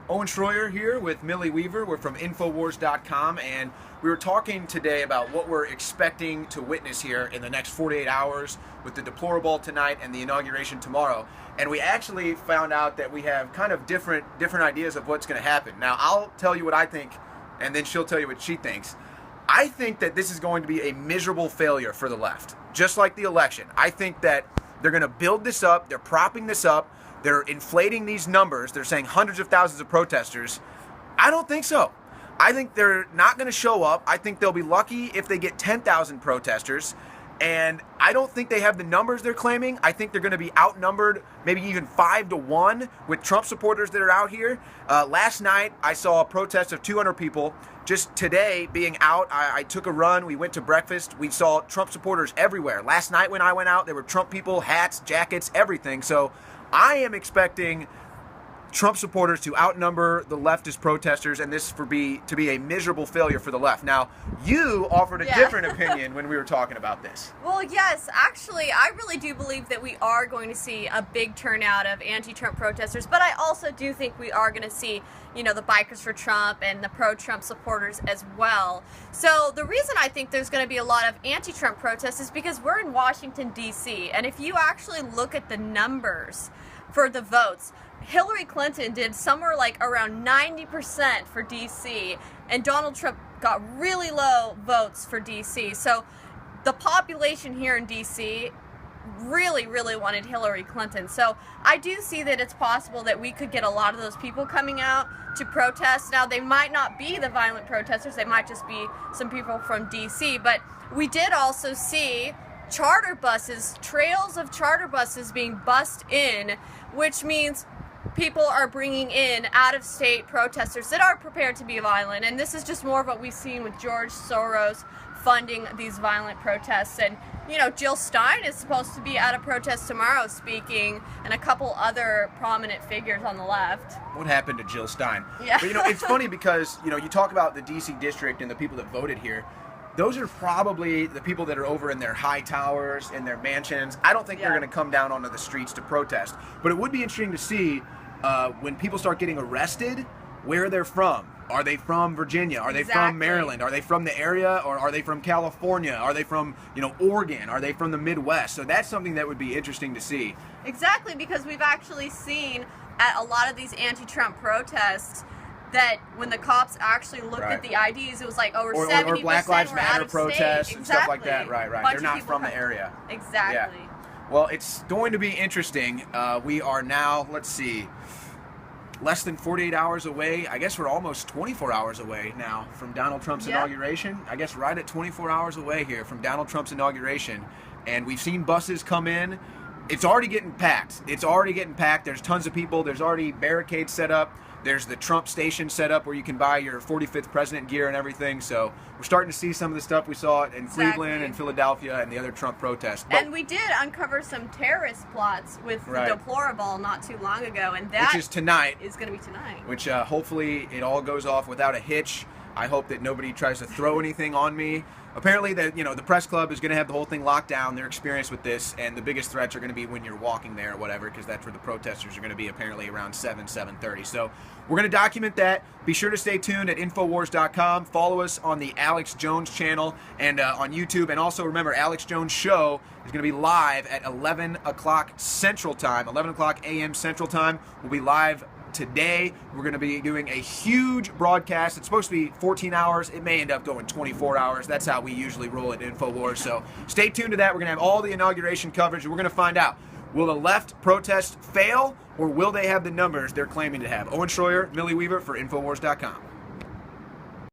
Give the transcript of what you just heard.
Owen Schroyer here with Millie Weaver. We're from Infowars.com, and we were talking today about what we're expecting to witness here in the next 48 hours with the deplorable tonight and the inauguration tomorrow. And we actually found out that we have kind of different ideas of what's going to happen. Now, I'll tell you what I think, and then she'll tell you what she thinks. I think that this is going to be a miserable failure for the left, just like the election. I think that they're going to build this up, they're propping this up, they're inflating these numbers, they're saying hundreds of thousands of protesters. I don't think so. I think they're not going to show up. I think they'll be lucky if they get 10,000 protesters. And I don't think they have the numbers they're claiming. I think they're going to be outnumbered, maybe even 5-1 with Trump supporters that are out here. Last night, I saw a protest of 200 people. Just today, being out, I took a run. We went to breakfast. We saw Trump supporters everywhere. Last night when I went out, there were Trump people, hats, jackets, everything. So I am expecting Trump supporters to outnumber the leftist protesters, and this to be a miserable failure for the left. Now, you offered a different opinion when we were talking about this. Well, yes, actually, I really do believe that we are going to see a big turnout of anti-Trump protesters, but I also do think we are going to see, the Bikers for Trump and the pro-Trump supporters as well. So the reason I think there's going to be a lot of anti-Trump protests is because we're in Washington, D.C., and if you actually look at the numbers for the votes, Hillary Clinton did somewhere like around 90% for D.C., and Donald Trump got really low votes for D.C. So the population here in D.C. really, really wanted Hillary Clinton. So I do see that it's possible that we could get a lot of those people coming out to protest. Now, they might not be the violent protesters. They might just be some people from D.C., but we did also see charter buses, trails of charter buses being bussed in, which means people are bringing in out-of-state protesters that are prepared to be violent. And this is just more of what we've seen with George Soros funding these violent protests. And, Jill Stein is supposed to be at a protest tomorrow speaking, and a couple other prominent figures on the left. What happened to Jill Stein? Yeah. But, it's funny because, you talk about the D.C. district and the people that voted here. Those are probably the people that are over in their high towers, in their mansions. I don't think they're going to come down onto the streets to protest. But it would be interesting to see when people start getting arrested, where they're from. Are they from Virginia? Are they from Maryland? Are they from the area, or are they from California? Are they from, Oregon? Are they from the Midwest? So that's something that would be interesting to see. Exactly, because we've actually seen at a lot of these anti-Trump protests that when the cops actually looked at the IDs, it was like over 70% or Black Lives were Matter out of protests state. and stuff like that. Right. They're not from the area. Exactly. Yeah. Well, it's going to be interesting. We are now, let's see, less than 48 hours away. I guess we're almost 24 hours away now from Donald Trump's inauguration. I guess right at 24 hours away here from Donald Trump's inauguration. And we've seen buses come in. It's already getting packed. There's tons of people. There's already barricades set up. There's the Trump station set up where you can buy your 45th president gear and everything. So we're starting to see some of the stuff we saw in Cleveland and Philadelphia and the other Trump protests. And we did uncover some terrorist plots with the deplorable not too long ago, and that which is tonight. Is going to be tonight. Which hopefully it all goes off without a hitch. I hope that nobody tries to throw anything on me. Apparently, the press club is going to have the whole thing locked down. They're experienced with this, and the biggest threats are going to be when you're walking there or whatever, because that's where the protesters are going to be apparently around 7:30. So we're going to document that. Be sure to stay tuned at Infowars.com. Follow us on the Alex Jones channel and on YouTube. And also remember, Alex Jones' show is going to be live at 11 o'clock Central Time, 11 o'clock a.m. Central Time. We'll be live today. We're going to be doing a huge broadcast. It's supposed to be 14 hours. It may end up going 24 hours. That's how we usually roll at Infowars. So stay tuned to that. We're going to have all the inauguration coverage, and we're going to find out, will the left protest fail, or will they have the numbers they're claiming to have? Owen Schroyer, Millie Weaver for Infowars.com.